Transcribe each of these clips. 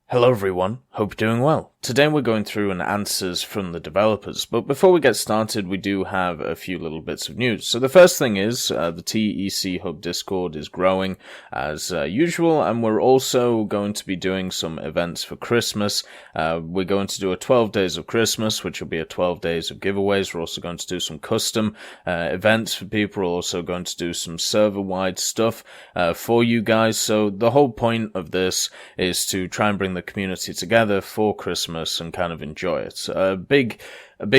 Hello everyone, hope you're doing well. Today we're going through an answers from the developers, but before we get started we do have a few little bits of news. So the first thing is the TEC Hub Discord is growing as usual, and we're also going to be doing some events for Christmas. We're going to do a 12 days of Christmas, which will be a 12 days of giveaways. We're also going to do some custom events for people. We're also going to do some server-wide stuff for you guys. So the whole point of this is to try and bring the community together for Christmas and kind of enjoy it. A big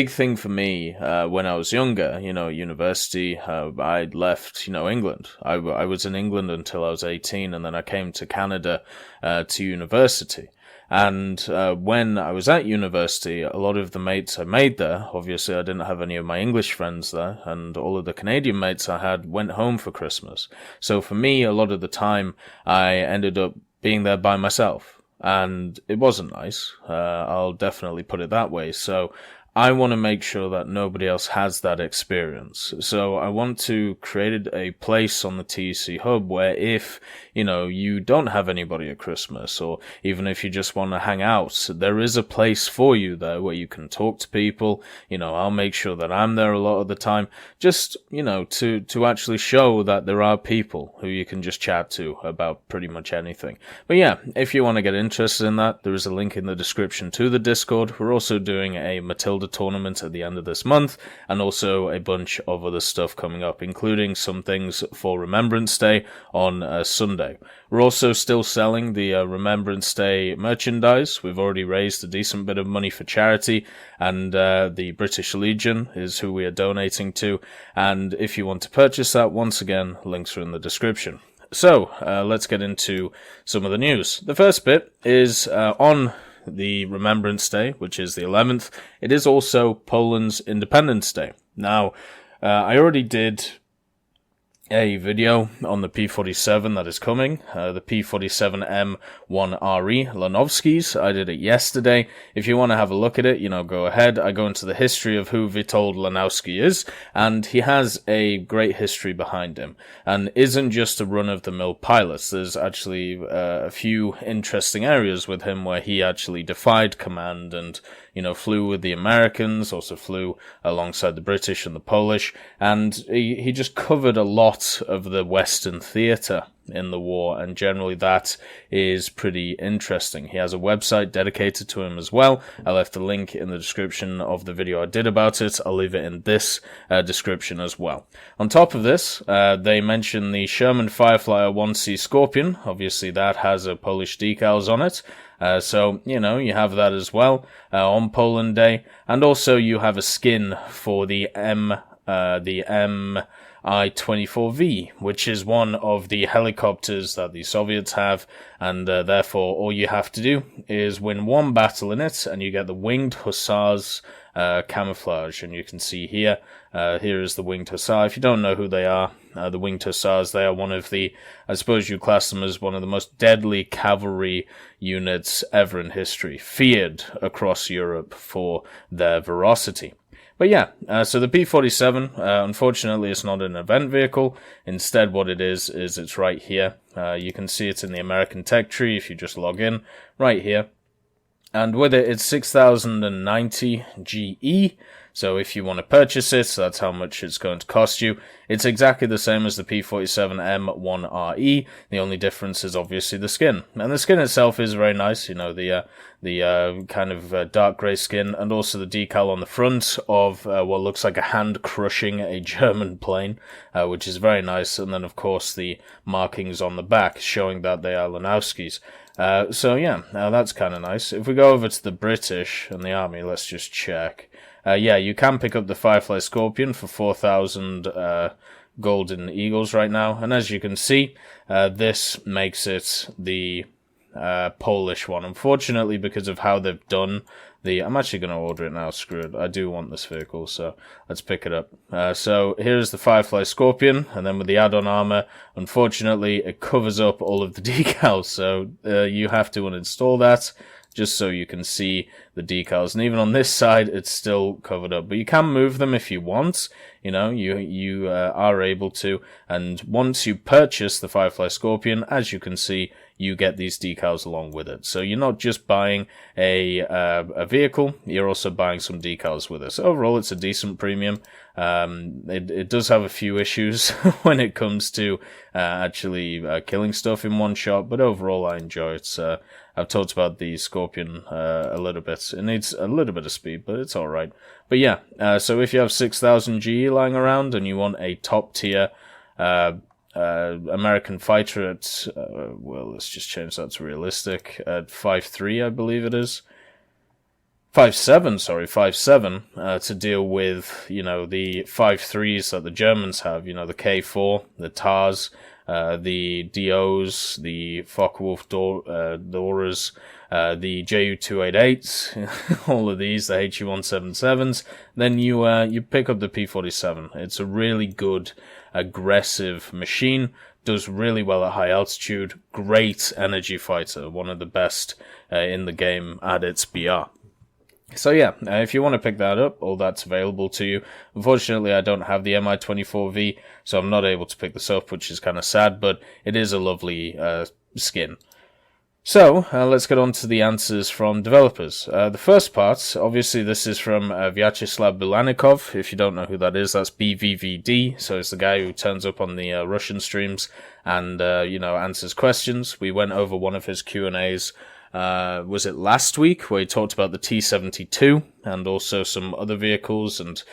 thing for me when I was younger, university, I left, England. I was in England until I was 18, and then I came to Canada to university. And when I was at university, a lot of the mates I made there, obviously I didn't have any of my English friends there, and all of the Canadian mates I had went home for Christmas. So for me, a lot of the time, I ended up being there by myself. And it wasn't nice. I'll definitely put it that way. So I want to make sure that nobody else has that experience. So I want to create a place on the TEC Hub where if, you don't have anybody at Christmas, or even if you just want to hang out, there is a place for you there where you can talk to people. I'll make sure that I'm there a lot of the time, just, to actually show that there are people who you can just chat to about pretty much anything. But yeah, if you want to get interested in that, there is a link in the description to the Discord. We're also doing a Matilda tournament at the end of this month, and also a bunch of other stuff coming up, including some things for Remembrance Day on Sunday. We're also still selling the Remembrance Day merchandise. We've already raised a decent bit of money for charity, and the British Legion is who we are donating to. And if you want to purchase that, once again, links are in the description. So let's get into some of the news. The first bit is on the Remembrance Day, which is the 11th. It is also Poland's Independence Day. Now, I already did a video on the P47 that is coming, the P47M1RE Lanowskis. I did it yesterday. If you want to have a look at it, go ahead. I go into the history of who Witold Lanowski is, and he has a great history behind him, and isn't just a run-of-the-mill pilot. There's actually a few interesting areas with him where he actually defied command and, flew with the Americans, also flew alongside the British and the Polish, and he just covered a lot of the Western theatre in the war, and generally that is pretty interesting. He has a website dedicated to him as well. I left a link in the description of the video I did about it. I'll leave it in this description as well. On top of this, they mention the Sherman Fireflyer 1C Scorpion. Obviously that has a Polish decals on it. So, you have that as well on Poland Day. And also you have a skin for the Mi-24V, which is one of the helicopters that the Soviets have, and therefore all you have to do is win one battle in it, and you get the Winged Hussars camouflage. And you can see here, here is the Winged Hussar. If you don't know who they are, the Winged Hussars, they are one of the, I suppose you class them as one of the most deadly cavalry units ever in history, feared across Europe for their ferocity. But yeah, so the P47, unfortunately, it's not an event vehicle. Instead, what it is it's right here. You can see it in the American tech tree if you just log in, right here. And with it, it's 6,090 GE. So if you want to purchase it, that's how much it's going to cost you. It's exactly the same as the P47M1RE. The only difference is obviously the skin. And the skin itself is very nice, the kind of dark grey skin, and also the decal on the front of what looks like a hand crushing a German plane, which is very nice. And then, of course, the markings on the back showing that they are Lanowskis. So yeah, that's kind of nice. If we go over to the British and the Army, let's just check. Yeah, you can pick up the Firefly Scorpion for 4,000 golden eagles right now. And as you can see, this makes it the Polish one. Unfortunately, because of how they've done I'm actually going to order it now, screw it. I do want this vehicle, so let's pick it up. So here's the Firefly Scorpion, and then with the add-on armor, unfortunately, it covers up all of the decals, so you have to uninstall that, just so you can see the decals. And even on this side, it's still covered up. But you can move them if you want. You know, you are able to. And once you purchase the Firefly Scorpion, as you can see, you get these decals along with it. So you're not just buying a vehicle, you're also buying some decals with it. So overall, it's a decent premium. It does have a few issues when it comes to actually killing stuff in one shot, but overall I enjoy it. I've talked about the Scorpion a little bit. It needs a little bit of speed, but it's alright. But yeah, so if you have 6,000 GE lying around and you want a top tier American fighter at, well, let's just change that to realistic, at 5.3, I believe it is. 5.7, to deal with, you know, the 5.3s that the Germans have, you know, the K4, the TARS, the DOs, the Focke-Wulf Doras, the Ju-288s, all of these, the HE-177s, then you pick up the P-47. It's a really good, aggressive machine, does really well at high altitude, great energy fighter, one of the best in the game at its BR. So yeah, if you want to pick that up, all that's available to you. Unfortunately, I don't have the Mi-24V, so I'm not able to pick this up, which is kind of sad, but it is a lovely skin. So, let's get on to the answers from developers. The first part, obviously this is from Vyacheslav Bulanikov. If you don't know who that is, that's BVVD, so it's the guy who turns up on the Russian streams and, answers questions. We went over one of his Q&As, was it last week, where he talked about the T-72 and also some other vehicles, and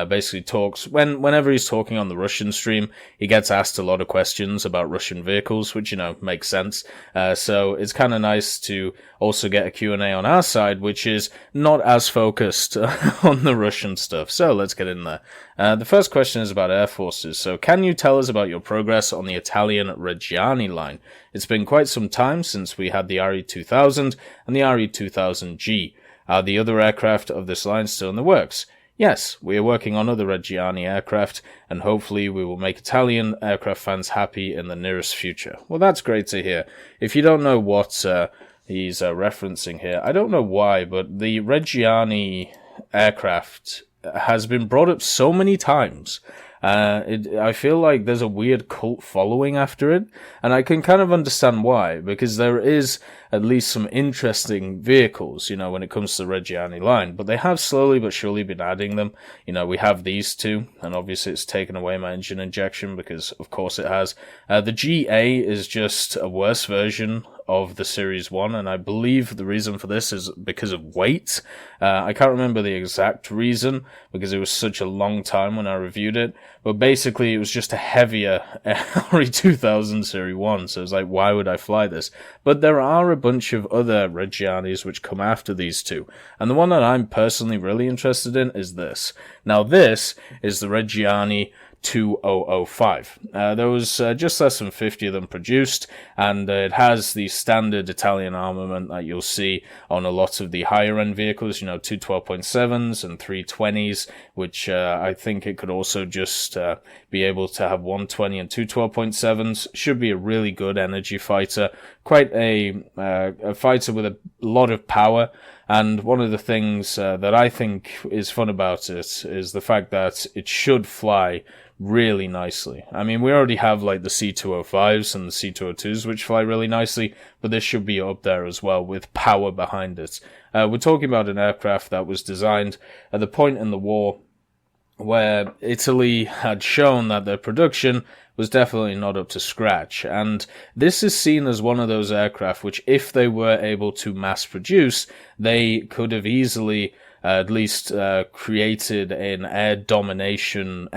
basically talks, whenever he's talking on the Russian stream, he gets asked a lot of questions about Russian vehicles, which, makes sense. So it's kind of nice to also get a Q&A on our side, which is not as focused on the Russian stuff. So let's get in there. The first question is about Air Forces. So can you tell us about your progress on the Italian Reggiani line? It's been quite some time since we had the RE-2000 and the RE-2000G. Are the other aircraft of this line still in the works? Yes, we are working on other Reggiani aircraft, and hopefully we will make Italian aircraft fans happy in the nearest future. Well, that's great to hear. If you don't know what he's referencing here, I don't know why, but the Reggiani aircraft has been brought up so many times. I feel like there's a weird cult following after it, and I can kind of understand why, because there is at least some interesting vehicles, when it comes to the Reggiani line, but they have slowly but surely been adding them. We have these two, and obviously it's taken away my engine injection, because of course it has. The GA is just a worse version of the Series 1, and I believe the reason for this is because of weight. I can't remember the exact reason, because it was such a long time when I reviewed it, but basically it was just a heavier RE-2000 Series 1, so it's like, why would I fly this? But there are a bunch of other Reggianis which come after these two, and the one that I'm personally really interested in is this. Now this is the Reggiani 2005. There was just less than 50 of them produced, and it has the standard Italian armament that you'll see on a lot of the higher end vehicles, 212.7s and 320s, which I think it could also just be able to have 120 and 212.7s. Should be a really good energy fighter, quite a fighter with a lot of power. And one of the things that I think is fun about it is the fact that it should fly really nicely. I mean, we already have like the C205s and the C202s which fly really nicely, but this should be up there as well with power behind it. We're talking about an aircraft that was designed at the point in the war where Italy had shown that their production was definitely not up to scratch, and this is seen as one of those aircraft which, if they were able to mass produce, they could have easily at least created an air domination,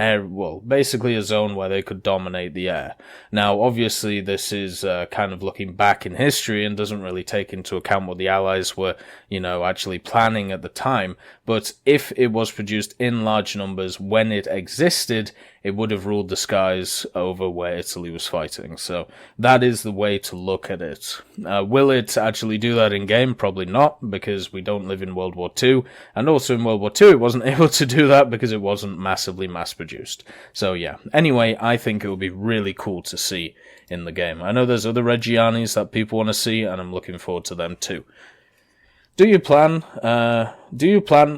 basically a zone where they could dominate the air. Now, obviously, this is kind of looking back in history and doesn't really take into account what the Allies were, actually planning at the time. But if it was produced in large numbers when it existed, it would have ruled the skies over where Italy was fighting. So that is the way to look at it. Will it actually do that in game? Probably not, because we don't live in World War II. And also in World War II, it wasn't able to do that because it wasn't massively mass-produced. So yeah, anyway, I think it would be really cool to see in the game. I know there's other Reggianis that people want to see, and I'm looking forward to them too. Do you plan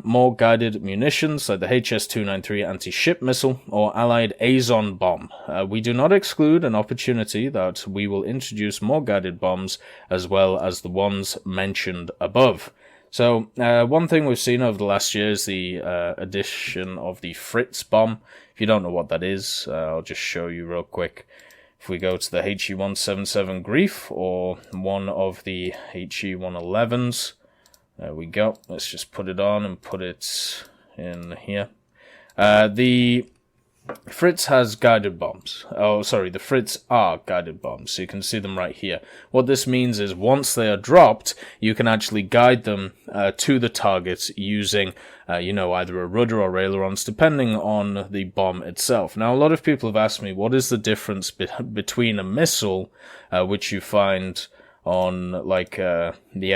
more guided munitions like the HS-293 anti-ship missile or Allied Azon bomb? We do not exclude an opportunity that we will introduce more guided bombs as well as the ones mentioned above. So, one thing we've seen over the last year is the addition of the Fritz bomb. If you don't know what that is, I'll just show you real quick. If we go to the HE-177 Grief or one of the HE-111s, there we go. Let's just put it on and put it in here. The Fritz has guided bombs. Oh, sorry, the Fritz are guided bombs, so you can see them right here. What this means is once they are dropped, you can actually guide them to the targets using, either a rudder or ailerons, depending on the bomb itself. Now, a lot of people have asked me, what is the difference between a missile, which you find on, like, the the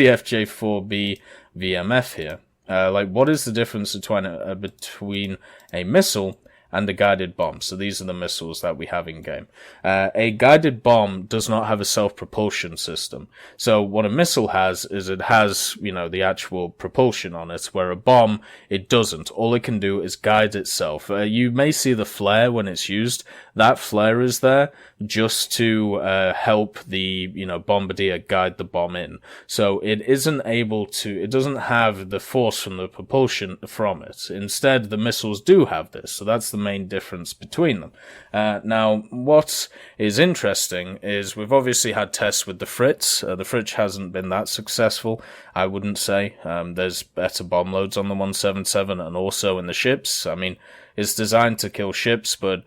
FJ4B VMF here? What is the difference between a missile and a guided bomb? So these are the missiles that we have in game. A guided bomb does not have a self-propulsion system. So what a missile has is it has, the actual propulsion on it, where a bomb, it doesn't. All it can do is guide itself. You may see the flare when it's used. That flare is there just to help the, bombardier guide the bomb in. So it doesn't have the force from the propulsion from it. Instead, the missiles do have this. So that's the main difference between them. Now, what is interesting is we've obviously had tests with the Fritz. The Fritz hasn't been that successful, I wouldn't say. There's better bomb loads on the 177 and also in the ships. I mean, it's designed to kill ships, but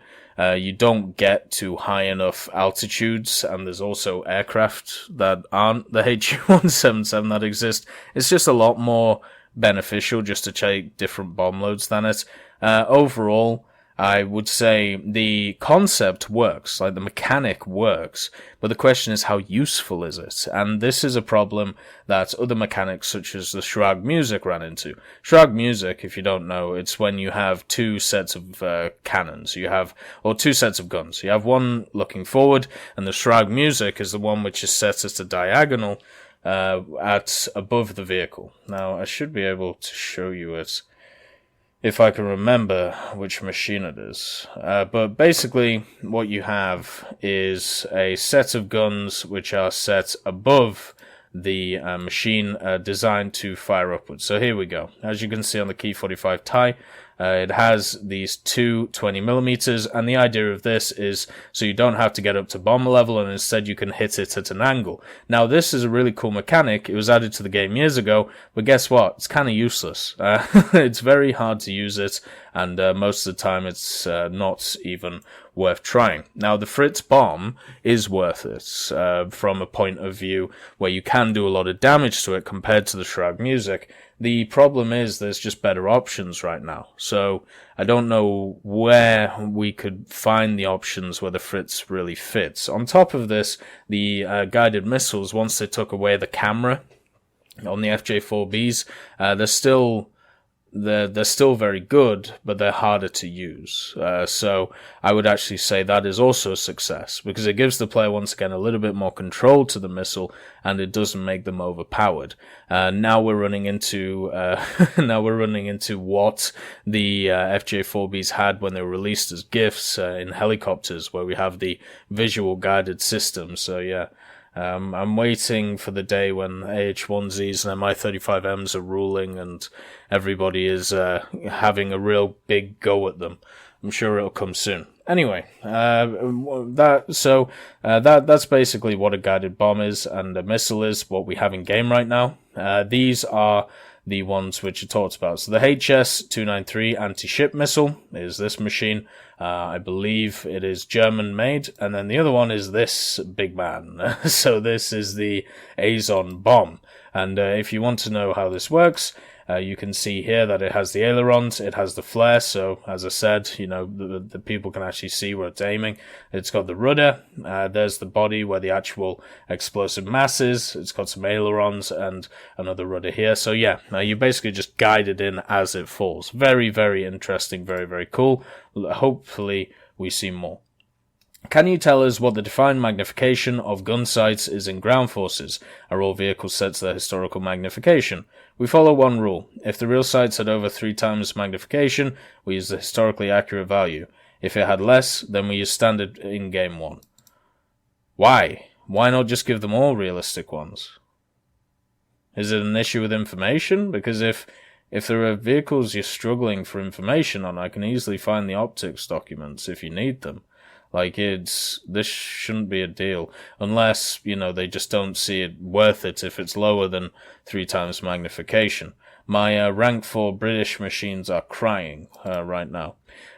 you don't get to high enough altitudes, and there's also aircraft that aren't the HU-177 that exist. It's just a lot more beneficial just to take different bomb loads than it. Overall, I would say the concept works, like the mechanic works, but the question is how useful is it? And this is a problem that other mechanics such as the Shrag music ran into. Shrag music, if you don't know, it's when you have two sets of cannons, or two sets of guns. You have one looking forward, and the Shrag music is the one which is set at a diagonal at above the vehicle. Now, I should be able to show you it if I can remember which machine it is. But basically, what you have is a set of guns which are set above the machine designed to fire upwards. So here we go. As you can see on the Key 45 TIE, it has these two 20mm, and the idea of this is so you don't have to get up to bomber level, and instead you can hit it at an angle. Now, this is a really cool mechanic. It was added to the game years ago, but guess what? It's kind of useless. It's very hard to use it, and most of the time it's not even worth trying. Now, the Fritz bomb is worth it from a point of view where you can do a lot of damage to it compared to the Shrag music. The problem is there's just better options right now. So I don't know where we could find the options where the Fritz really fits. On top of this, the guided missiles, once they took away the camera on the FJ4Bs, they're still very good, but they're harder to use. So I would actually say that is also a success, because it gives the player once again a little bit more control to the missile, and it doesn't make them overpowered. Now we're running into what the FJ4Bs had when they were released as gifts in helicopters, where we have the visual guided system. So yeah. I'm waiting for the day when AH-1Zs and Mi-35Ms are ruling and everybody is having a real big go at them. I'm sure it'll come soon. Anyway, that's basically what a guided bomb is and a missile is, what we have in game right now. These are the ones which are talked about. So the HS-293 anti-ship missile is this machine. I believe it is German made, and then the other one is this big man. So this is the Azon bomb. And if you want to know how this works, you can see here that it has the ailerons, it has the flare, so as I said, the people can actually see where it's aiming. It's got the rudder, there's the body where the actual explosive mass is, it's got some ailerons and another rudder here. So yeah, you basically just guide it in as it falls. Very, very interesting, very, very cool. Hopefully we see more. Can you tell us what the defined magnification of gun sights is in ground forces? Are all vehicles set to their historical magnification? We follow one rule. If the real sights had over 3 times magnification, we use the historically accurate value. If it had less, then we use standard in game 1. Why? Why not just give them all realistic ones? Is it an issue with information? Because if there are vehicles you're struggling for information on, I can easily find the optics documents if you need them. Like, this shouldn't be a deal, unless, they just don't see it worth it if it's lower than 3 times magnification. My rank 4 British machines are crying right now.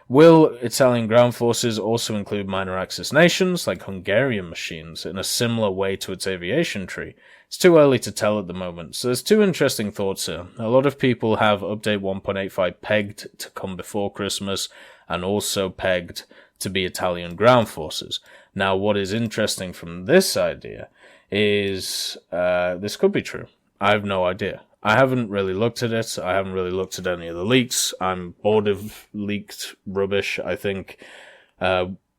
Will Italian ground forces also include minor Axis nations, like Hungarian machines, in a similar way to its aviation tree? It's too early to tell at the moment, so there's 2 interesting thoughts here. A lot of people have Update 1.85 pegged to come before Christmas, and also pegged to be Italian ground forces. Now, what is interesting from this idea is this could be true. I have no idea. I haven't really looked at it. I haven't really looked at any of the leaks. I'm bored of leaked rubbish. I think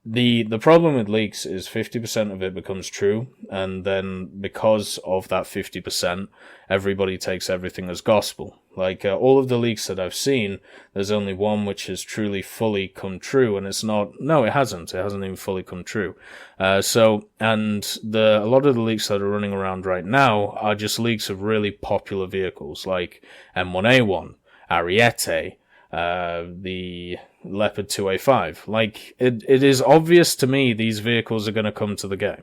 the problem with leaks is 50% of it becomes true, and then because of that 50%, everybody takes everything as gospel. Like, all of the leaks that I've seen, there's only one which has truly fully come true, and it's not... No, it hasn't. It hasn't even fully come true. A lot of the leaks that are running around right now are just leaks of really popular vehicles, like M1A1, Ariete, the Leopard 2A5. Like, it is obvious to me these vehicles are going to come to the game.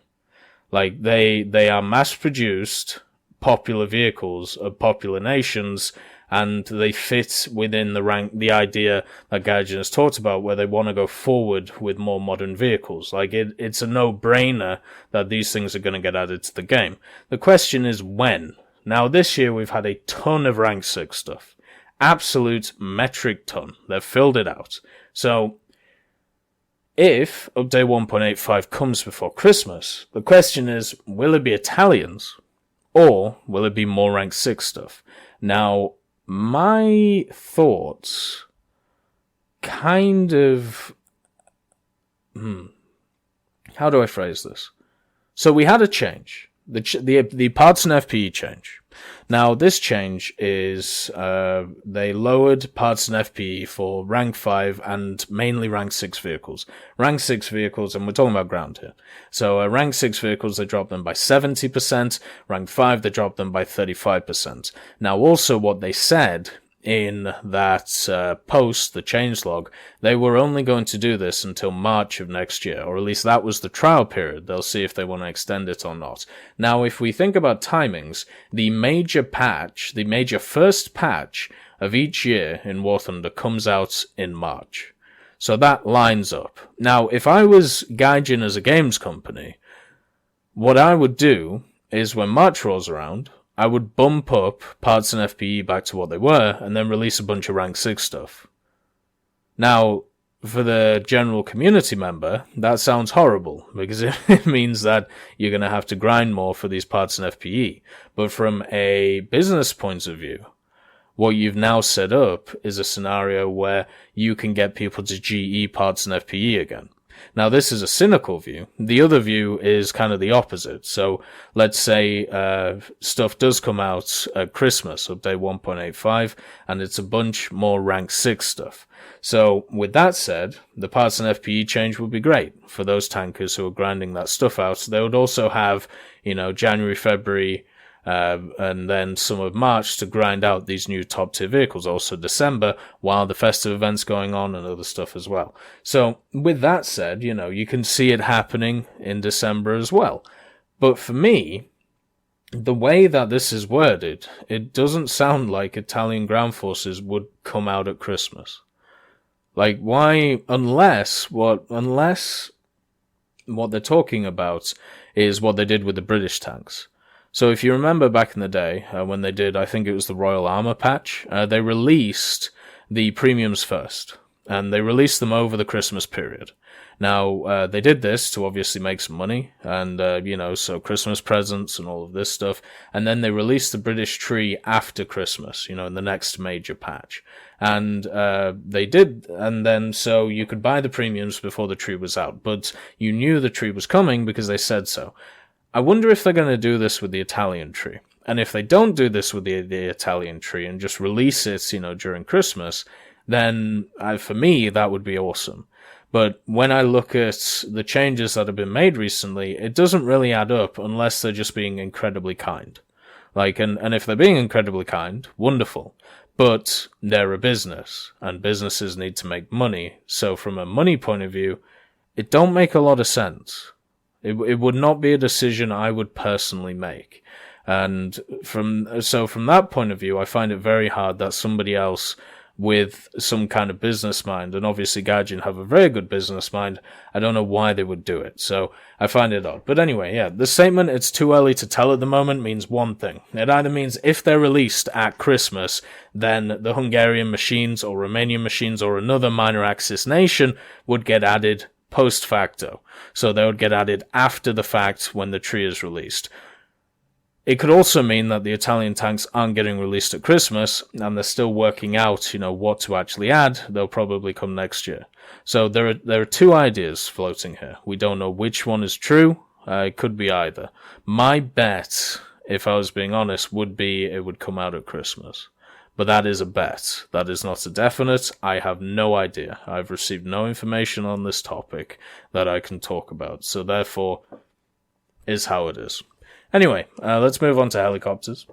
Like, they are mass-produced popular vehicles of popular nations, and they fit within the idea that Gaijin has talked about, where they want to go forward with more modern vehicles. Like, it's a no-brainer that these things are going to get added to the game. The question is when. Now, this year we've had a ton of rank 6 stuff. Absolute metric ton. They've filled it out. So, if Update 1.85 comes before Christmas, the question is, will it be Italians, or will it be more rank 6 stuff? Now, my thoughts kind of... How do I phrase this? So we had a change. The parts and FPE change. Now, this change is they lowered parts and FPE for rank 5 and mainly rank 6 vehicles. Rank 6 vehicles, and we're talking about ground here. So rank 6 vehicles, they dropped them by 70%. Rank 5, they dropped them by 35%. Now, also what they said in that post, the changelog, they were only going to do this until March of next year, or at least that was the trial period. They'll see if they want to extend it or not. Now, if we think about timings, the major first patch of each year in War Thunder comes out in March. So that lines up. Now, if I was Gaijin as a games company, what I would do is when March rolls around, I would bump up parts and FPE back to what they were, and then release a bunch of rank 6 stuff. Now, for the general community member, that sounds horrible, because it means that you're going to have to grind more for these parts and FPE. But from a business point of view, what you've now set up is a scenario where you can get people to GE parts and FPE again. Now, this is a cynical view. The other view is kind of the opposite. So, let's say stuff does come out at Christmas, update 1.85, and it's a bunch more rank 6 stuff. So, with that said, the parts and FPE change would be great for those tankers who are grinding that stuff out. They would also have, January, February, and then some of March to grind out these new top tier vehicles, also December, while the festive events going on and other stuff as well. So, with that said, you can see it happening in December as well. But for me, the way that this is worded, it doesn't sound like Italian ground forces would come out at Christmas. Like, why, unless what they're talking about is what they did with the British tanks. So if you remember back in the day, when they did, I think it was the Royal Armour patch, they released the premiums first, and they released them over the Christmas period. Now, they did this to obviously make some money, and, so Christmas presents and all of this stuff, and then they released the British tree after Christmas, in the next major patch. And they did, and then so you could buy the premiums before the tree was out, but you knew the tree was coming because they said so. I wonder if they're going to do this with the Italian tree. And if they don't do this with the Italian tree and just release it, during Christmas, then for me, that would be awesome. But when I look at the changes that have been made recently, it doesn't really add up unless they're just being incredibly kind. And if they're being incredibly kind, wonderful. But they're a business, and businesses need to make money. So from a money point of view, it don't make a lot of sense. It would not be a decision I would personally make. And from that point of view, I find it very hard that somebody else with some kind of business mind, and obviously Gaijin have a very good business mind, I don't know why they would do it. So I find it odd. But anyway, yeah, the statement, it's too early to tell at the moment, means one thing. It either means if they're released at Christmas, then the Hungarian machines or Romanian machines or another minor Axis nation would get added post facto. So they would get added after the fact when the tree is released. It could also mean that the Italian tanks aren't getting released at Christmas, and they're still working out, what to actually add. They'll probably come next year. So there are two ideas floating here. We don't know which one is true. It could be either. My bet, if I was being honest, would be it would come out at Christmas. But that is a bet. That is not a definite. I have no idea. I've received no information on this topic that I can talk about. So therefore, is how it is. Anyway, let's move on to helicopters.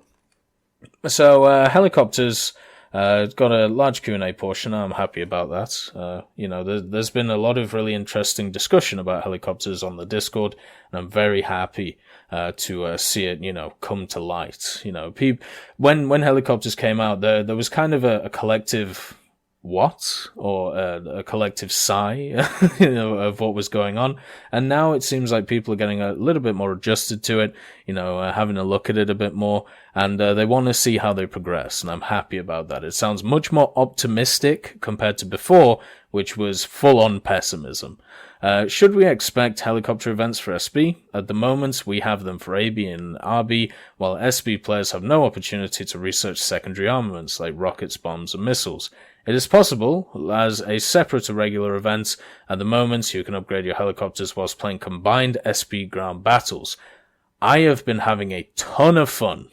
So, helicopters got a large Q&A portion. I'm happy about that. There's been a lot of really interesting discussion about helicopters on the Discord, and I'm very happy to see it, come to light. When helicopters came out, there was kind of a collective what? Or a collective sigh, of what was going on. And now it seems like people are getting a little bit more adjusted to it, having a look at it a bit more, and they want to see how they progress, and I'm happy about that. It sounds much more optimistic compared to before, which was full-on pessimism. Should we expect helicopter events for SB? At the moment, we have them for AB and RB, while SB players have no opportunity to research secondary armaments like rockets, bombs, and missiles. It is possible, as a separate irregular event, at the moment you can upgrade your helicopters whilst playing combined SB ground battles. I have been having a ton of fun